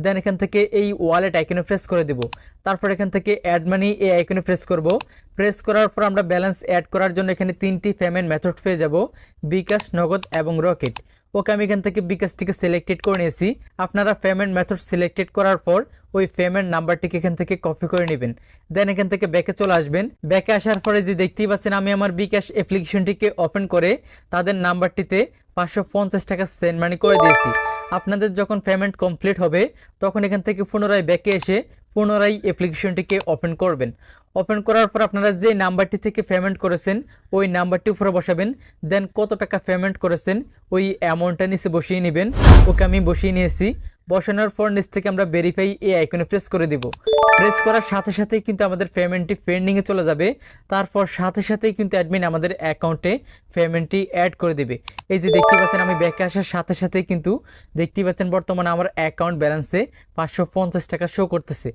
দেন এখান থেকে এই ওয়ালেট আইকনে প্রেস করে দিব। তারপর এখান থেকে অ্যাড মানি এই আইকনে প্রেস করব। প্রেস করার পর আমরা ব্যালেন্স অ্যাড করার জন্য এখানে 3টি পেমেন্ট মেথড পেয়ে যাব, বিকাশ, নগদ এবং রকেট। ওকে, আমি এখান থেকে বিকাশটিকে সিলেক্টেড করে নিয়েছি। আপনারা পেমেন্ট মেথড সিলেক্টেড করার পর ওই পেমেন্ট নাম্বারটিকে এখান থেকে কপি করে নেবেন। দেন এখান থেকে ব্যাকে চলে আসবেন। ব্যাকে আসার পরে যে দেখতেই পাচ্ছেন আমি আমার বিকাশ অ্যাপ্লিকেশনটিকে ওপেন করে তাদের নাম্বারটিতে 550 টাকা সেন্ড মানি করে দিয়েছি। আপনাদের যখন পেমেন্ট কমপ্লিট হবে তখন এখান থেকে পুনরায় ব্যাকে এসে পুনরায় অ্যাপ্লিকেশনটিকে ওপেন করবেন। ওপেন করার পর আপনারা যে নাম্বারটি থেকে পেমেন্ট করেছেন ওই নাম্বারটি উপরে বসাবেন। দেন কত টাকা পেমেন্ট করেছেন ওই অ্যামাউন্টটা নিচে বসিয়ে নেবেন। ওকে, আমি বসিয়ে নিয়েছি। বসানোর পর নিচ থেকে আমরা ভেরিফাই এই আইকনে প্রেস করে দিব। প্রেস করার সাথে সাথেই কিন্তু আমাদের পেমেন্টটি পেন্ডিংয়ে চলে যাবে। তারপর সাথে সাথেই কিন্তু অ্যাডমিন আমাদের অ্যাকাউন্টে পেমেন্টটি অ্যাড করে দেবে। এই যে দেখতে পাচ্ছেন আমি ব্যাকে আসার সাথে সাথেই কিন্তু দেখতে পাচ্ছেন বর্তমানে আমার অ্যাকাউন্ট ব্যালেন্সে 550 টাকা শো করতেছে।